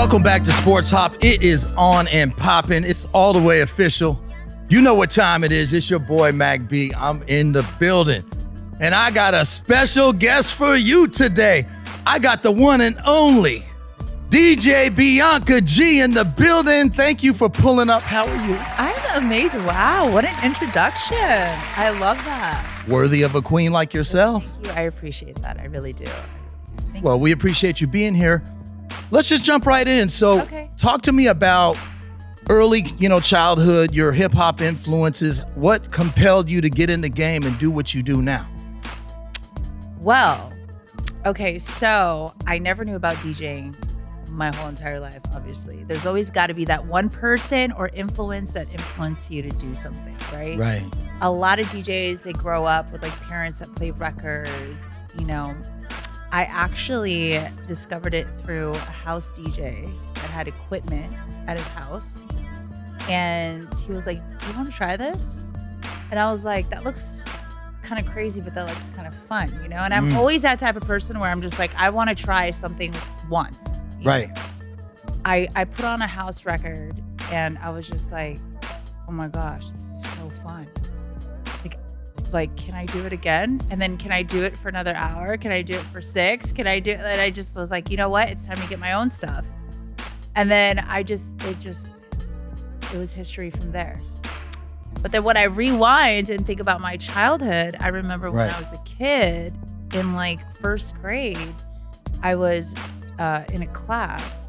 Welcome back to Sports Hop. It is on and popping. It's all the way official. You know what time it is. It's your boy, Mack B. I'm in the building. And I got a special guest for you today. I got the one and only DJ BIANCA G in the building. Thank you for pulling up. How are you? I'm amazing. Wow, what an introduction. I love that. Worthy of a queen like yourself. Thank you. I appreciate that. I really do. Well, we appreciate you being here. Let's just jump right in. So talk to me about early, childhood, your hip hop influences. What compelled you to get in the game and do what you do now? Well, okay, so I never knew about DJing my whole entire life, obviously. There's always got to be that one person or influence that influenced you to do something, right? Right. A lot of DJs, they grow up with like parents that play records, I actually discovered it through a house DJ that had equipment at his house. And he was like, do you want to try this? And I was like, that looks kind of crazy, but that looks kind of fun, And I'm always that type of person where I'm just like, I want to try something once. Right. I put on a house record and I was just like, oh my gosh, this is so fun. Like, can I do it again? And then can I do it for another hour? Can I do it for 6? Can I do it? And I just was like, you know what? It's time to get my own stuff. And then it was history from there. But then when I rewind and think about my childhood, I remember when I was a kid in like first grade, I was in a class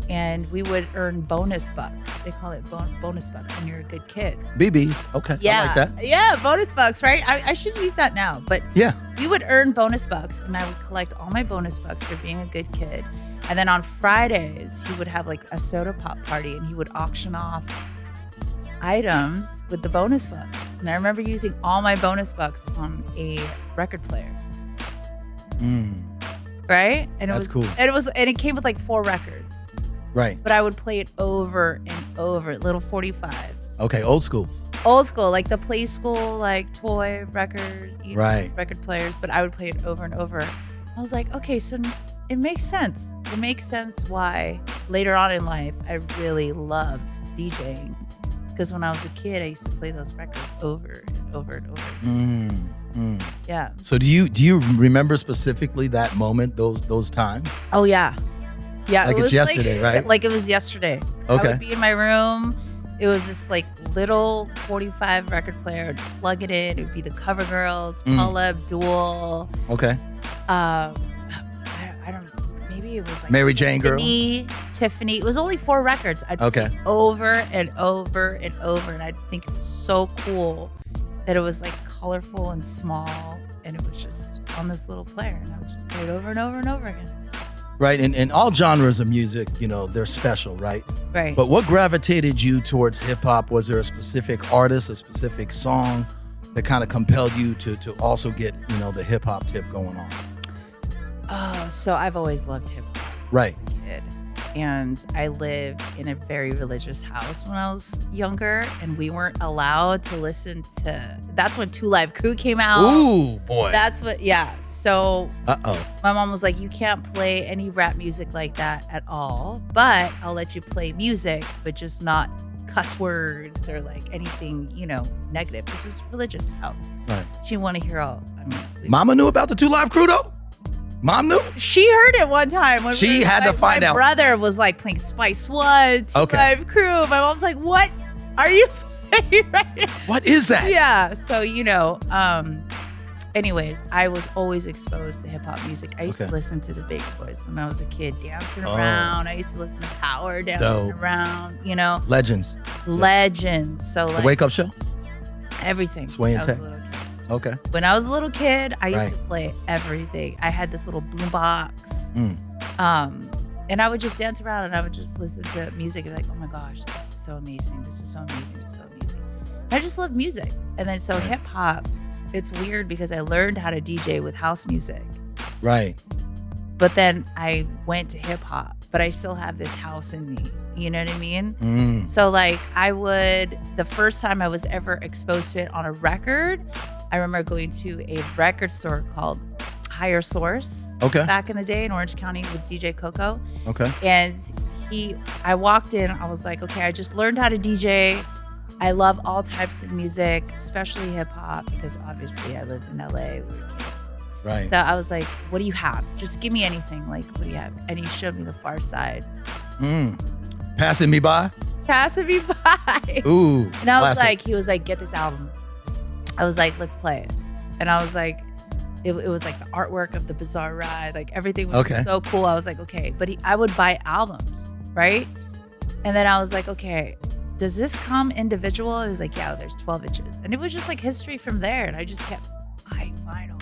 and we would earn bonus bucks. They call it bonus bucks when you're a good kid. BBs. Okay. Yeah. I like that. Yeah, bonus bucks, right? I should use that now. But yeah, we would earn bonus bucks and I would collect all my bonus bucks for being a good kid. And then on Fridays, he would have like a soda pop party and he would auction off items with the bonus bucks. And I remember using all my bonus bucks on a record player. Right? And That's cool. And it came with like 4 records. Right. But I would play it over and over, little 45s. Okay, old school. Old school, like the Play School, like toy record, record players. But I would play it over and over. I was like, okay, so it makes sense. It makes sense why later on in life I really loved DJing. Because when I was a kid, I used to play those records over and over and over. Yeah. So do you remember specifically that moment, those times? Oh yeah. Yeah. Like it's yesterday, right? Like it was yesterday. Okay. I would be in my room. It was this like little 45 record player. I'd plug it in. It would be the Cover Girls, Paula Abdul. Okay. I don't know. Maybe it was like Mary Jane Girls. Tiffany. It was only 4 records. I'd play over and over and over. And I'd think it was so cool that it was like colorful and small. And it was just on this little player. And I would just play it over and over and over again. Right. And all genres of music, they're special, right? Right. But what gravitated you towards hip hop? Was there a specific artist, a specific song that kind of compelled you to also get, the hip hop tip going on? Oh, so I've always loved hip hop. Right. As a kid. And I lived in a very religious house when I was younger, and we weren't allowed to listen to. That's when 2 Live Crew came out. Ooh, boy. That's what. Yeah. So. My mom was like, "You can't play any rap music like that at all, but I'll let you play music, but just not cuss words or like anything, negative." Because it was a religious house. Right. She didn't want to hear all. Mama knew about the 2 Live Crew though. Mom knew? She heard it one time. When she had to find out. My brother was like playing Spice One, 2 Live Crew. My mom's like, what are you playing right now? What is that? Yeah. So, anyways, I was always exposed to hip hop music. I used to listen to the Big Boys when I was a kid, dancing around. I used to listen to Power dancing around, Legends. Legends. So like The Wake Up Show? Everything. Sway and Tech. Okay. When I was a little kid, I used to play everything. I had this little boombox. And I would just dance around and I would just listen to music and like, oh my gosh, this is so amazing. This is so amazing. This is so amazing. I just love music. And then so hip hop, it's weird because I learned how to DJ with house music. Right. But then I went to hip hop, but I still have this house in me. You know what I mean? So like the first time I was ever exposed to it on a record, I remember going to a record store called Higher Source back in the day in Orange County with DJ Coco. Okay. And I walked in, I was like, okay, I just learned how to DJ. I love all types of music, especially hip hop, because obviously I lived in LA. We were kids. Right. So I was like, what do you have? Just give me anything. Like, what do you have? And he showed me the Far Side. Passing me by? Passing me by. Ooh. And I was classic. like, he was like, get this album. I was like, let's play it. And I was like, it was like the artwork of the Bizarre Ride. Like everything was so cool. I was like, okay. But I would buy albums, right? And then I was like, okay, does this come individual? He was like, yeah, there's 12 inches. And it was just like history from there. And I just kept buying vinyl.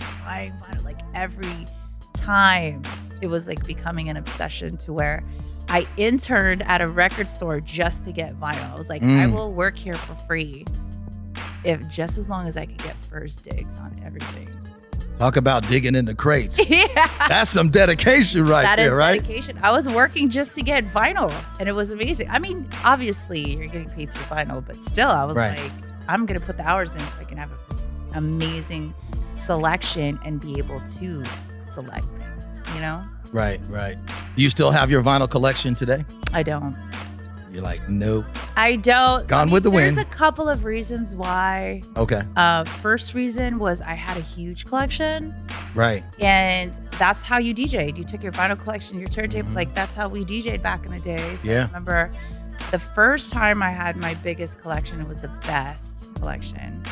Like every time it was like becoming an obsession to where I interned at a record store just to get vinyl. I was like, I will work here for free if just as long as I could get first digs on everything. Talk about digging in the crates. Yeah. That's some dedication right there, right? That is dedication. I was working just to get vinyl, and it was amazing. I mean, obviously, you're getting paid through vinyl, but still, I was like, I'm going to put the hours in so I can have an amazing selection and be able to select things, you know? Right. Do you still have your vinyl collection today? I don't. You're like, nope. I don't. Gone with the wind. There's a couple of reasons why. Okay. First reason was I had a huge collection. Right. And that's how you DJ'd. You took your vinyl collection, your turntable, like that's how we DJ'd back in the day. So I remember the first time I had my biggest collection, it was the best collection.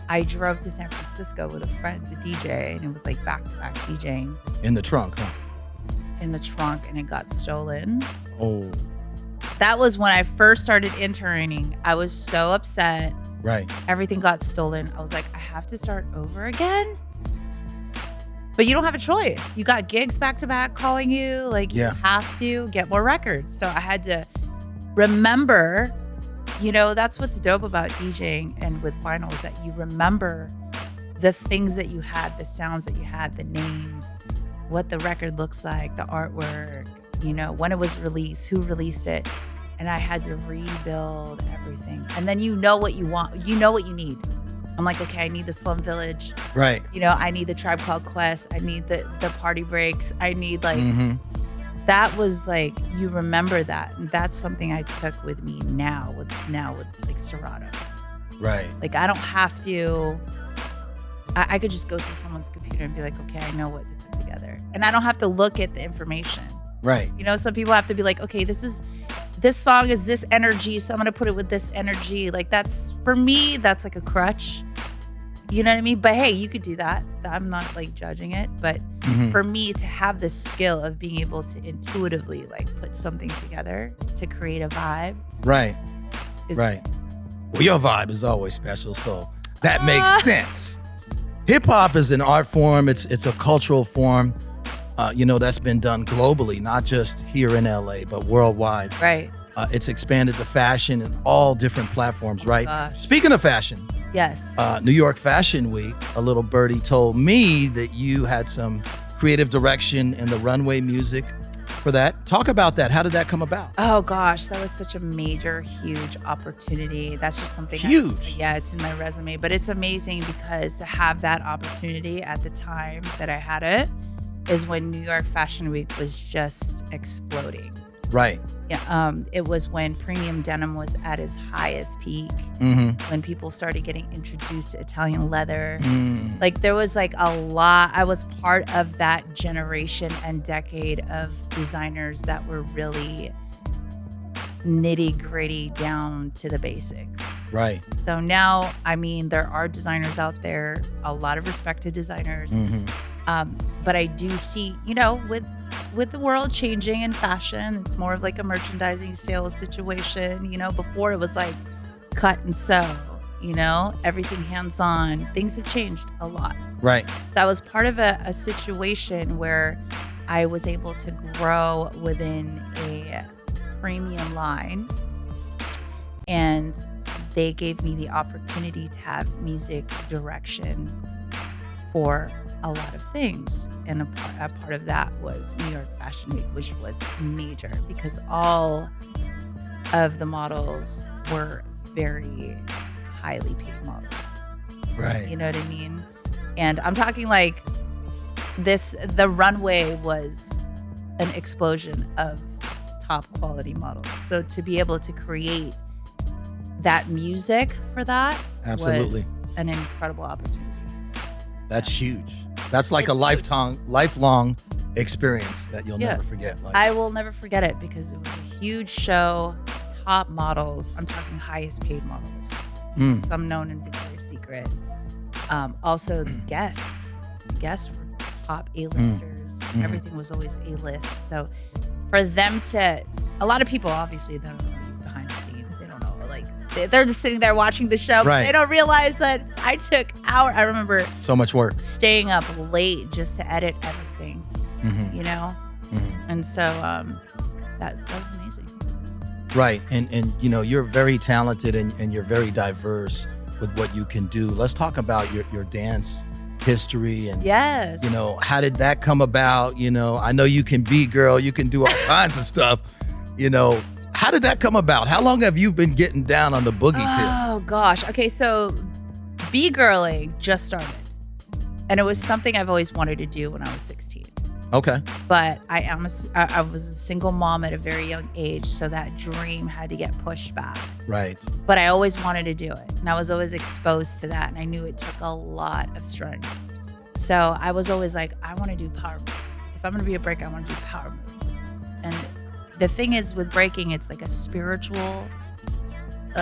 I drove to San Francisco with a friend to DJ, and it was like back-to-back DJing. In the trunk, huh? In the trunk, and it got stolen. Oh. That was when I first started interning. I was so upset. Right. Everything got stolen. I was like, I have to start over again? But you don't have a choice. You got gigs back-to-back calling you. Like, you have to get more records. So I had to remember, you know, that's what's dope about DJing and with vinyl is that you remember the things that you had, the sounds that you had, the names, what the record looks like, the artwork, you know, when it was released, who released it. And I had to rebuild everything. And then you know what you want. You know what you need. I'm like, okay, I need the Slum Village. Right. You know, I need the Tribe Called Quest. I need the party breaks. I need like, that was like, you remember that. And that's something I took with me now with like Serato. Right. Like I don't have to, I could just go through someone's computer and be like, okay, I know what to put together. And I don't have to look at the information. Right. You know, some people have to be like, okay, this song is this energy, so I'm going to put it with this energy. Like that's, for me, that's like a crutch. You know what I mean? But hey, you could do that. I'm not like judging it. But for me to have the skill of being able to intuitively like put something together to create a vibe. Right. Right. Well, your vibe is always special, so that makes sense. Hip hop is an art form. It's a cultural form. You know, that's been done globally, not just here in LA, but worldwide. Right. It's expanded to fashion in all different platforms, right? Gosh. Speaking of fashion, yes. New York Fashion Week, a little birdie told me that you had some creative direction in the runway music for that. Talk about that. How did that come about? Oh gosh, that was such a major, huge opportunity. That's just something huge. It's in my resume, but it's amazing because to have that opportunity at the time that I had it is when New York Fashion Week was just exploding. Right. Yeah. It was when premium denim was at its highest peak. When people started getting introduced to Italian leather. Like there was like a lot. I was part of that generation and decade of designers that were really nitty gritty down to the basics. Right. So now, I mean, there are designers out there, a lot of respected designers. But I do see, you know, with the world changing in fashion, it's more of like a merchandising sales situation. You know, before it was like cut and sew, you know, everything hands-on. Things have changed a lot. Right. So I was part of a situation where I was able to grow within a premium line, and they gave me the opportunity to have music direction for a lot of things. And a part of that was New York Fashion Week, which was major because all of the models were very highly paid models. Right. You know what I mean? And I'm talking like the runway was an explosion of top quality models. So to be able to create that music for that Absolutely. was an incredible opportunity. That's huge. That's like It's a lifelong experience that you'll never forget. Like, I will never forget it because it was a huge show, top models. I'm talking highest paid models. Some known in Victoria's Secret. Also the guests. The guests were top A-listers. Everything was always A-list. So for them to, a lot of people obviously they don't know you behind the scenes. They don't know, like they're just sitting there watching the show. Right. They don't realize that I took hours. I remember so much work. staying up late just to edit everything, you know? And so that was amazing. Right. And you know, you're very talented and you're very diverse with what you can do. Let's talk about your dance history and Yes. you know, how did that come about? You know, I know you can be girl, you can do all kinds of stuff. You know, how did that come about? How long have you been getting down on the boogie tip? Oh gosh. Okay, so B-girling just started. And it was something I've always wanted to do when I was 16. Okay. But I was a single mom at a very young age, so that dream had to get pushed back. Right. But I always wanted to do it, and I was always exposed to that, and I knew it took a lot of strength. So I was always like, I want to do power moves. If I'm going to be a breaker, I want to do power moves. And the thing is with breaking, it's like a spiritual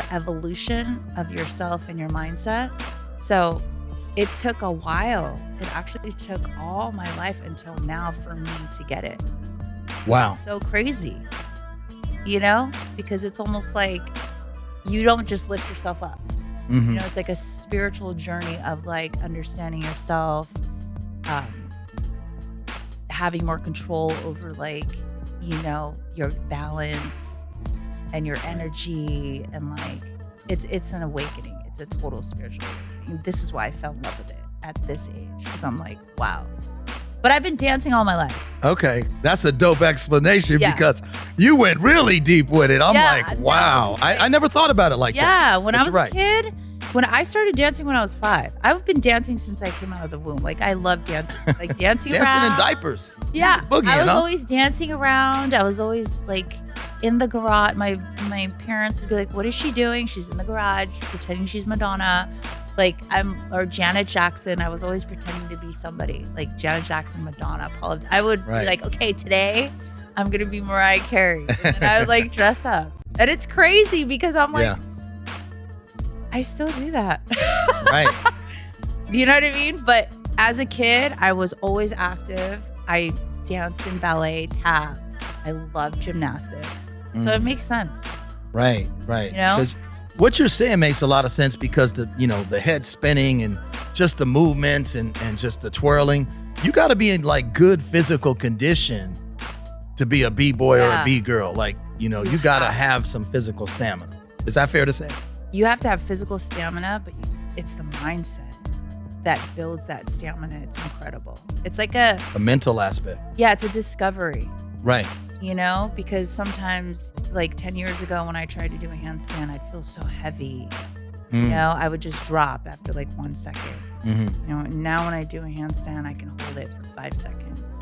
evolution of yourself and your mindset. So it took a while. It actually took all my life until now for me to get it. Wow. It's so crazy, you know, because it's almost like you don't just lift yourself up. You know, it's like a spiritual journey of like understanding yourself, having more control over like, you know, your balance and your energy, and like it's an awakening. It's a total spiritual awakening. This is why I fell in love with it at this age, because I'm like, wow. But I've been dancing all my life. Okay, that's a dope explanation Yeah. because you went really deep with it. I'm Yeah, like, no, wow. I never thought about it like that. Yeah, when But I was you're a kid, when I started dancing when I was 5, I've been dancing since I came out of the womb. Like I love dancing, like dancing Dancing around. in diapers. Yeah, Just boogieing, I was huh? always dancing around. I was always like in the garage. My parents would be like, "What is she doing?" She's in the garage pretending she's Madonna. Like or Janet Jackson. I was always pretending to be somebody like Janet Jackson, Madonna, Paula. I would be like, okay, today I'm gonna be Mariah Carey, and then I would like dress up, and it's crazy because I'm like, I still do that. Right. You know what I mean? But as a kid, I was always active. I danced in ballet, tap. I love gymnastics. So it makes sense. Right. You know? Because what you're saying makes a lot of sense because the head spinning and just the movements and just the twirling, you got to be in like good physical condition to be a B-boy or a B-girl. Like, you got to have some physical stamina. Is that fair to say? You have to have physical stamina, but it's the mindset that builds that stamina. It's incredible. It's like a mental aspect. Yeah, it's a discovery. Right. You know, because sometimes like 10 years ago when I tried to do a handstand, I'd feel so heavy. You know, I would just drop after like 1 second. You know, now when I do a handstand, I can hold it for 5 seconds,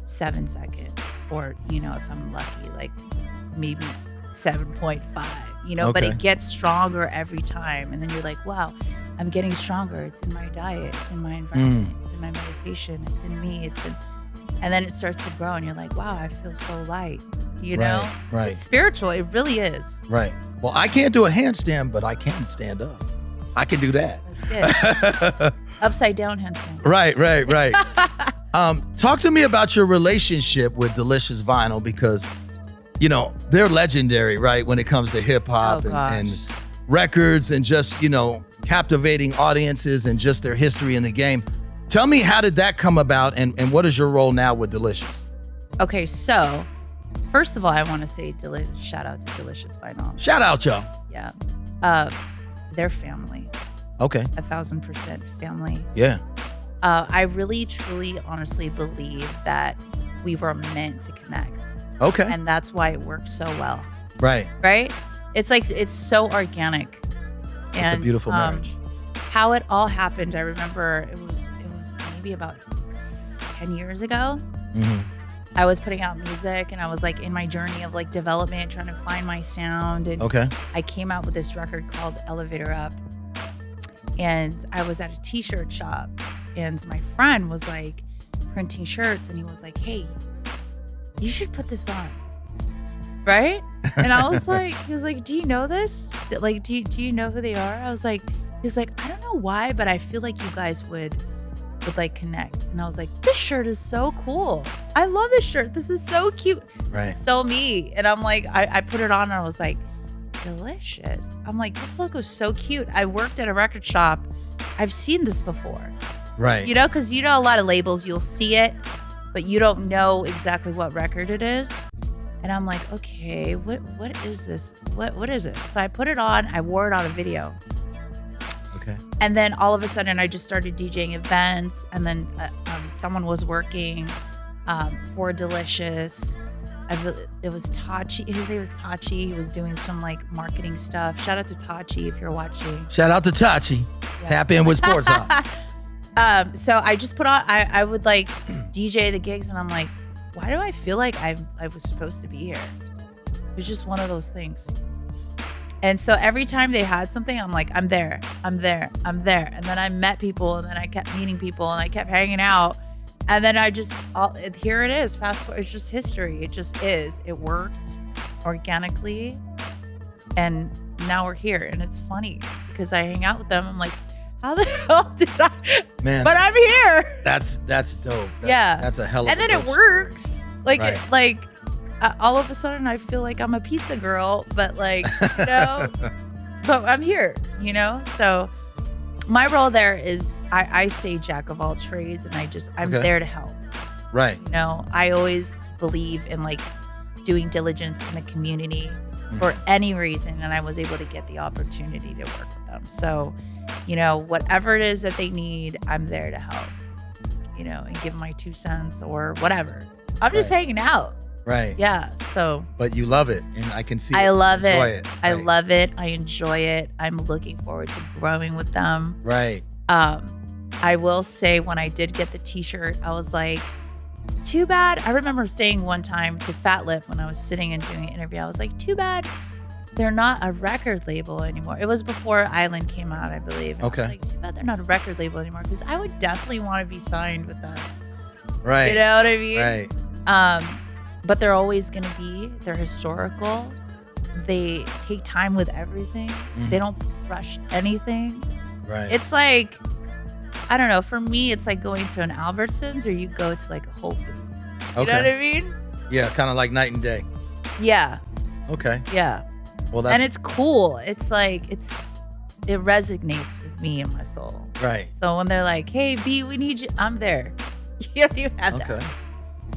7 seconds, or, if I'm lucky, like maybe 7.5, but it gets stronger every time. And then you're like, wow, I'm getting stronger. It's in my diet. It's in my environment. It's in my meditation. It's in me. And then it starts to grow and you're like, wow, I feel so light, know? Right. It's spiritual. It really is. Right. Well, I can't do a handstand, but I can stand up. I can do that. That's it. Upside down handstand. Right. Talk to me about your relationship with Delicious Vinyl because, they're legendary, right? When it comes to hip hop and records and just, captivating audiences and just their history in the game. Tell me, how did that come about and what is your role now with Delicious? Okay, so first of all, I want to say shout out to Delicious Vinyl. Shout out, y'all. Yeah. Their family. Okay. 1,000% family. Yeah. I really, truly, honestly believe that we were meant to connect. Okay. And that's why it worked so well. Right. Right? It's like, it's so organic. It's a beautiful marriage. How it all happened, I remember it was maybe about 10 years ago. I was putting out music, and I was like in my journey of like development, trying to find my sound. And Okay. I came out with this record called Elevator Up. And I was at a t-shirt shop, and my friend was like printing shirts, and he was like, hey, you should put this on. Right? And I was like, he was like, do you know this? Like, do you know who they are? I was like, he was like, I don't know why, but I feel like you guys would like connect. And I was like, this shirt is so cool. I love this shirt. This is so cute. Right. This is so me. And I'm like, I put it on, and I was like, delicious. I'm like, this logo is so cute. I worked at a record shop. I've seen this before. Right. You know, because you know a lot of labels, you'll see it, but you don't know exactly what record it is. And I'm like, okay, what is this? What is it? So I put it on. I wore it on a video. Okay. And then all of a sudden, I just started DJing events. And then someone was working for Delicious. It was Tachi. His name was Tachi. He was doing some like marketing stuff. Shout out to Tachi if you're watching. Shout out to Tachi. Yeah. Tap in with Sports Hop. So I just put on. I would like DJ the gigs, and I'm like, why do I feel like I was supposed to be here? It was just one of those things. And so every time they had something, I'm like, I'm there. And then I met people, and then I kept meeting people, and I kept hanging out. And then here it is. Fast forward, it's just history. It just is. It worked organically. And now we're here. And it's funny because I hang out with them. I'm like, how the hell did I? Man. But I'm here. That's dope. Yeah. That's a hell of a And then it dope works. story. Right. All of a sudden I feel like I'm a pizza girl, but like, you know, but I'm here, you know? So my role there is I say jack of all trades, and I'm Okay. there to help. Right. You know, I always believe in like doing diligence in the community for any reason. And I was able to get the opportunity to work with them. So, you know, whatever it is that they need, I'm there to help, you know, and give my 2 cents or whatever. I'm just hanging out. Right. Yeah. So. But you love it, and I can see. I love it. Enjoy it. I Right. love it. I enjoy it. I'm looking forward to growing with them. Right. I will say when I did get the t-shirt, I was like, too bad. I remember saying one time to Fat Lip when I was sitting and doing an interview, I was like, too bad they're not a record label anymore. It was before Island came out, I believe. And Okay. I was like, too bad they're not a record label anymore, because I would definitely want to be signed with them. Right. You know what I mean? Right. But they're always going to be. They're historical. They take time with everything. They don't rush anything. Right. It's like, I don't know. For me, it's like going to an Albertsons, or you go to like a Whole Foods. You know what I mean? Yeah, kind of like night and day. Yeah. Okay. Yeah. Well, that's And it's cool. It's like, it resonates with me and my soul. right. So when they're like, hey, B, we need you, I'm there. You don't even have Okay. that.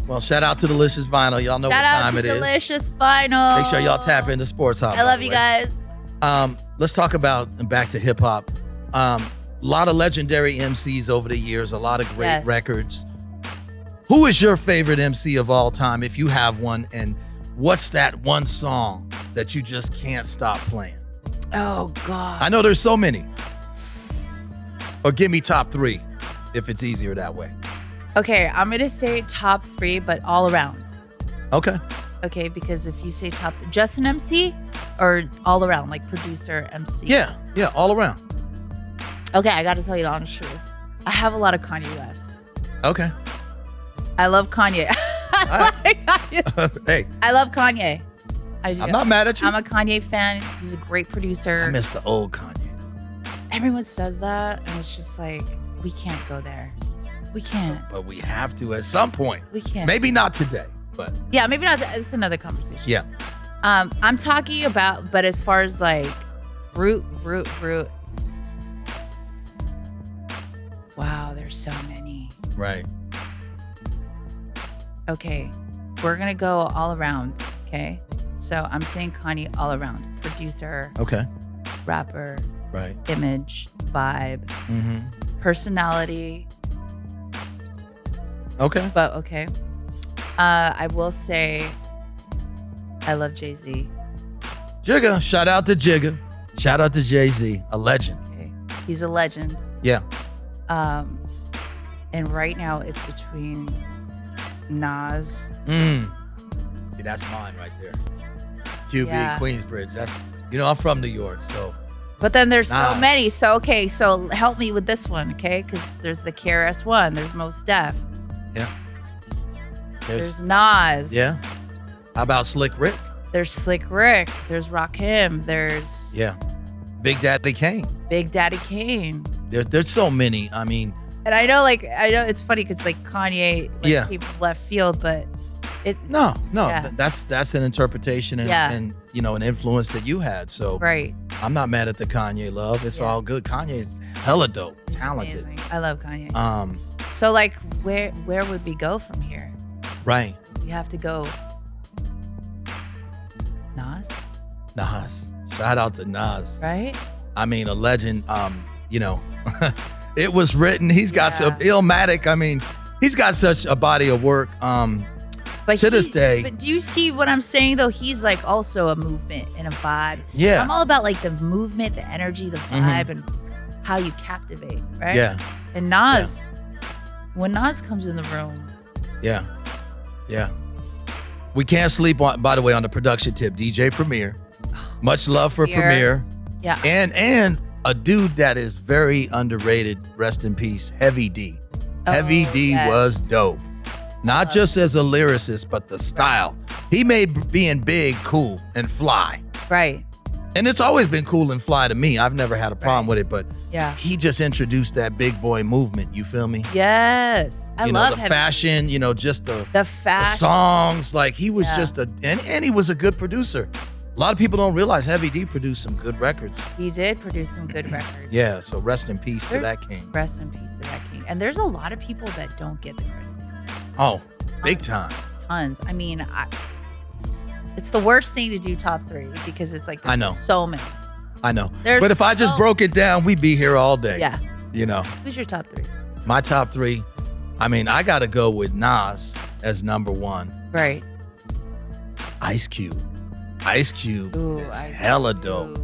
Well, shout out to Delicious Vinyl. Y'all know Shout what out time to it is. Delicious Vinyl. Make sure y'all tap into Sports Hop. I by love the you way. guys. Let's talk about, and back to hip hop. A lot of legendary MCs over the years, a lot of great Yes. records. Who is your favorite MC of all time, if you have one? And what's that one song that you just can't stop playing? Oh, God. I know there's so many. Or give me top 3, if it's easier that way. Okay, I'm going to say top 3, but all around. Okay. Okay, because if you say top, just an MC or all around, like producer, MC? Yeah, all around. Okay, I got to tell you the honest truth. I have a lot of Kanye West. Okay. I love Kanye. Hey, I love Kanye. I do. I'm not mad at you. I'm a Kanye fan. He's a great producer. I miss the old Kanye. Everyone says that, and it's just like, we can't go there. We can't. But we have to at some point. We can't. Maybe not today, but Yeah, maybe not. It's another conversation. yeah. I'm talking about, but as far as like root. Wow, there's so many. Right. Okay, we're gonna go all around. Okay, so I'm saying Kanye all around. Producer, Okay. rapper, Right. image, vibe, Mm-hmm. personality. Okay. But okay, I will say I love Jay-Z. Jigga. Shout out to Jigga. Shout out to Jay-Z, a legend. Okay, he's a legend. Yeah. And right now it's between Nas. See, that's mine right there. QB, Yeah. Queensbridge. That's, I'm from New York, so. But then there's so Nas. many. So, okay, so help me with this one, okay? Because there's the KRS-One. There's Mos Def. Yeah. There's Nas. Yeah. How about Slick Rick? There's Slick Rick. There's Rakim. There's Yeah. Big Daddy Kane. Big Daddy Kane. There's so many. I mean, And I know it's funny because like Kanye came from left field, but no, Yeah. that's an interpretation and, Yeah. and an influence that you had. So right. I'm not mad at the Kanye love. It's all good. Kanye's hella dope, talented. Amazing. I love Kanye. Um, So like where would we go from here? right. We have to go Nas, Nas. Shout out to Nas. right? I mean, a legend. It was written. He's got some Illmatic. I mean, he's got such a body of work. But To this day. But do you see what I'm saying though? He's like also a movement and a vibe. Yeah. I'm all about like the movement, the energy, the vibe, and how you captivate, right? Yeah. And Nas, when Nas comes in the room, Yeah. Yeah. We can't sleep on, by the way, on the production tip, DJ Premier. Much love for Premier. yeah, And a dude that is very underrated, rest in peace, Heavy D. Heavy D yes. was dope. Not just as a lyricist, but the style. He made being big cool and fly. right, And it's always been cool and fly to me. I've never had a problem with it, but yeah, he just introduced that big boy movement. You feel me? yes. I love the Heavy fashion, just the the fashion. songs. Like he was Yeah. just and he was a good producer. A lot of people don't realize Heavy D produced some good records. He did produce some good records. Yeah, so rest in peace to that king. Rest in peace to that king. And there's a lot of people that don't get the credit. Oh, big time. Tons. I mean, it's the worst thing to do top 3 because it's like I know. so many. I know. There's But if I just so- broke it down, we'd be here all day. Yeah. Who's your top 3? My top 3, I mean, I got to go with Nas as number 1. Right. Ice Cube. Ice Cube Ooh, is Ice hella Cube. dope.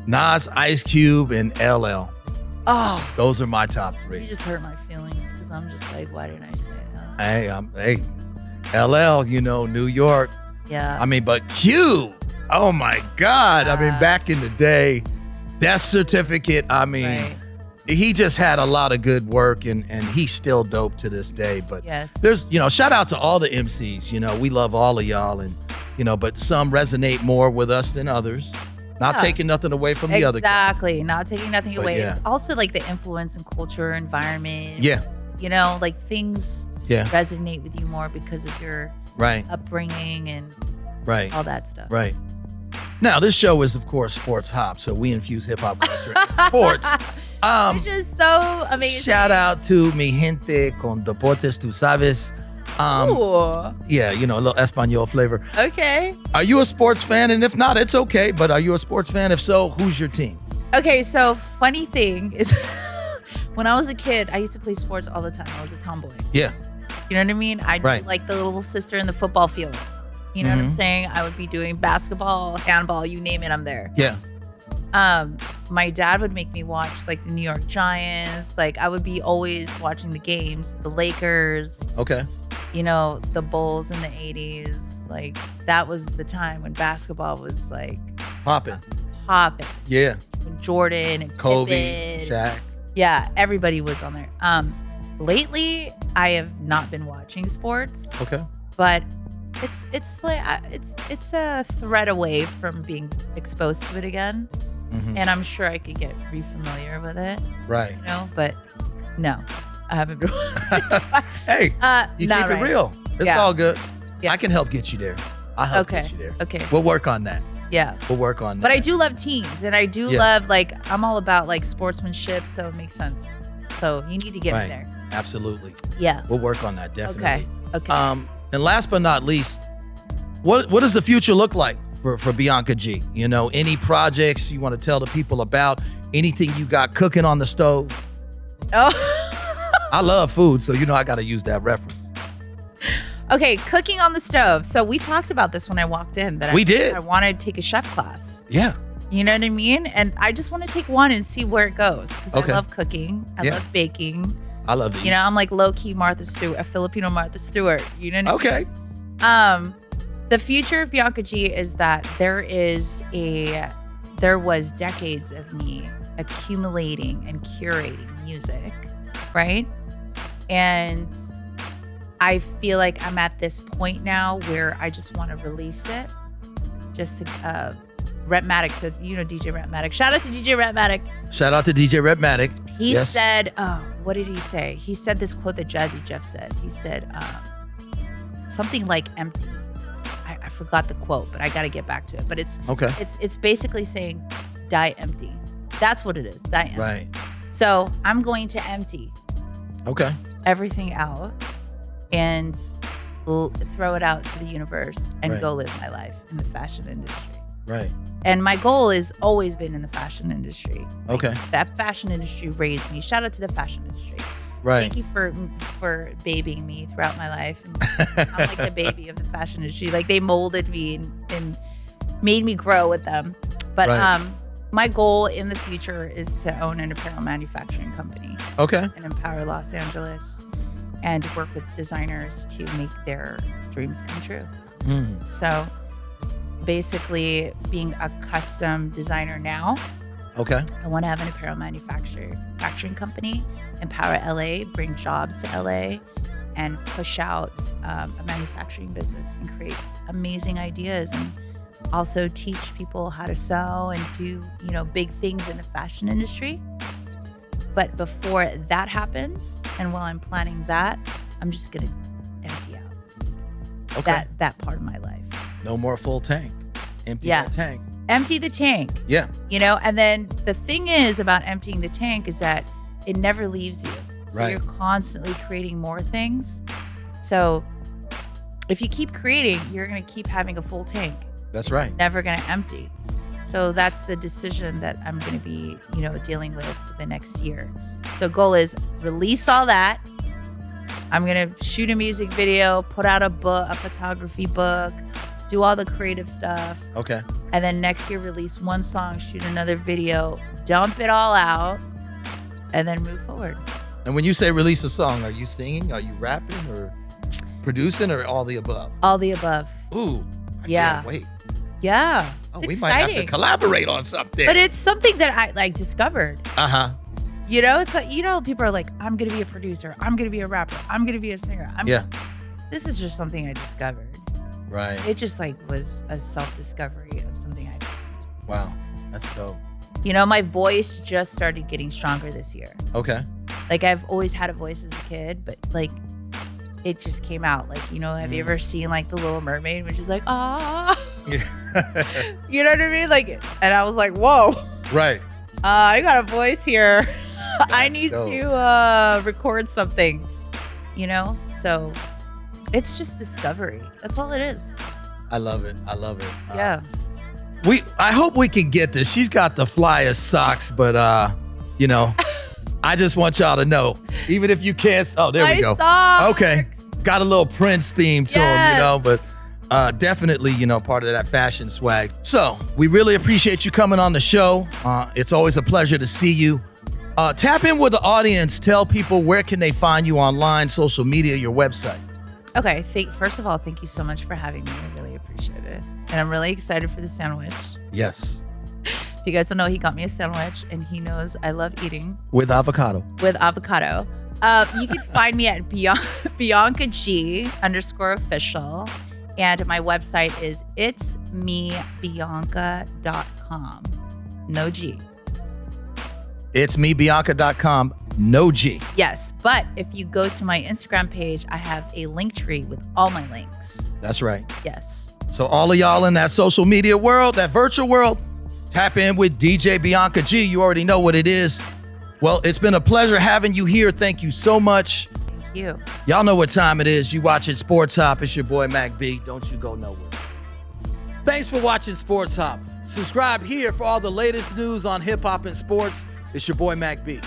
Nas, Ice Cube, and LL. Oh, Those are my top you 3. just hurt my feelings because I'm just like, why didn't I say that? Hey, LL, New York. Yeah. I mean, but Cube, oh my God. I mean, back in the day, Death Certificate, I mean, Right. he just had a lot of good work and he's still dope to this day. But Yes. there's, shout out to all the MCs, we love all of y'all and, but some resonate more with us than others. Not Yeah. taking nothing away from the other guys. Exactly. Not taking nothing But away. yeah. It's also like the influence and culture, environment. Yeah, Like things yeah, resonate with you more because of your right, upbringing and right, all that stuff. right. Now, this show is, of course, Sports Hop, so we infuse hip-hop culture into sports. Which is so amazing. Shout out to mi gente con deportes, tú sabes. Ooh. Yeah, a little Espanol flavor. Okay. Are you a sports fan? And if not, it's okay. But are you a sports fan? If so, who's your team? Okay, so funny thing is when I was a kid, I used to play sports all the time. I was a tomboy. Yeah, You know what I mean? I'd Right. be like the little sister in the football field. You know what I'm saying? I would be doing basketball, handball, you name it, I'm there. yeah, My dad would make me watch like the New York Giants. Like I would be always watching the games, the Lakers, okay, the Bulls in the 80s. Like that was the time when basketball was like popping. popping. Yeah, When Jordan and Kobe, Pippen. Shaq. Yeah, everybody was on there. Lately I have not been watching sports, Okay, but it's like it's a thread away from being exposed to it again. And I'm sure I could get re-familiar with it, right. but no, I haven't been. Hey, you not keep it right. real. It's Yeah. all good. Yeah. I can help get you there. I'll help Okay. get you there. Okay. We'll work on that. Yeah. We'll work on that. But I do love teams, and I do Yeah. love I'm all about like sportsmanship, so it makes sense. So you need to get Right. me there. Absolutely. Yeah. We'll work on that, definitely. Okay. And last but not least, what does the future look like for Bianca G? Any projects you want to tell the people about? Anything you got cooking on the stove? Oh. I love food, so I got to use that reference. Okay, cooking on the stove. So we talked about this when I walked in. That We did. I wanted to take a chef class. Yeah. You know what I mean? And I just want to take one and see where it goes because Okay. I love cooking. I Yeah. love baking. I love to eat. You know, I'm like low-key Martha Stewart, a Filipino Martha Stewart. You know what I mean? Okay. The future of Bianca G is that there was decades of me accumulating and curating music, right? And I feel like I'm at this point now where I just want to release it. Just to, Rhapmatic, so you know DJ Rhapmatic. Shout out to DJ Rhapmatic. Shout out to DJ Rhapmatic. He said, what did he say? He said this quote that Jazzy Jeff said. He said something like empty. I forgot the quote, but I got to get back to it. But it's okay. It's basically saying die empty. That's what it is. Die empty. Right. So I'm going to empty. Okay. Everything out and throw it out to the universe and go live my life in the fashion industry. Right. And my goal has always been in the fashion industry. Okay. That fashion industry raised me. Shout out to the fashion industry. Right. Thank you for babying me throughout my life. And I'm like the baby of the fashion industry. Like they molded me and made me grow with them. But my goal in the future is to own an apparel manufacturing company. Okay. And empower Los Angeles and work with designers to make their dreams come true. So basically being a custom designer now. Okay. I want to have an apparel manufacturing company, empower LA, bring jobs to LA, and push out a manufacturing business and create amazing ideas and also teach people how to sew and do, you know, big things in the fashion industry. But before that happens, and while I'm planning that, I'm just going to empty out that part of my life. No more full tank. Empty that tank. Empty the tank. Yeah. You know, and then the thing is about emptying the tank is that it never leaves you. So you're constantly creating more things. So if you keep creating, you're going to keep having a full tank. That's right. It's never going to empty. So that's the decision that I'm going to be, you know, dealing with for the next year. So goal is release all that. I'm going to shoot a music video, put out a book, a photography book, do all the creative stuff. Okay. And then next year, release one song, shoot another video, dump it all out, and then move forward. And when you say release a song, are you singing? Are you rapping or producing or all the above? All the above. Ooh. I can't wait. Yeah. Oh, it's we exciting. might have to collaborate on something. But it's something that I like discovered. Uh-huh. You know, it's like, you know, people are like, I'm going to be a producer. I'm going to be a rapper. I'm going to be a singer. This is just something I discovered. Right. It just like was a self-discovery of something I found. Wow. That's dope. You know, my voice just started getting stronger this year. Okay. Like I've always had a voice as a kid, but like it just came out. Like, you know, have you ever seen like The Little Mermaid, which is like, ah, you know what I mean? Like, and I was like, whoa. Right. I got a voice here. I need to record something, you know? So it's just discovery. That's all it is. I love it. I love it. Yeah. I hope we can get this. She's got the flyest socks, but you know, I just want y'all to know, even if you can't. Oh, there we go. Socks. Okay. Got a little Prince theme to him, you know, but definitely, you know, part of that fashion swag. So we really appreciate you coming on the show. It's always a pleasure to see you. Tap in with the audience. Tell people where can they find you online, social media, your website. Okay. First of all, thank you so much for having me. I really appreciate it. And I'm really excited for the sandwich. Yes. If you guys don't know, he got me a sandwich and he knows I love eating. With avocado. With avocado. You can find me at BIANCA G _official. And my website is itsmebianca.com. No G. Itsmebianca.com. No G. Yes. But if you go to my Instagram page, I have a link tree with all my links. That's right. Yes. So all of y'all in that social media world, that virtual world, tap in with DJ BIANCA G. You already know what it is. Well, it's been a pleasure having you here. Thank you so much. Thank you. Y'all know what time it is. You watching Sports Hop. It's your boy, Mack B. Don't you go nowhere. Thanks for watching Sports Hop. Subscribe here for all the latest news on hip hop and sports. It's your boy, Mack B.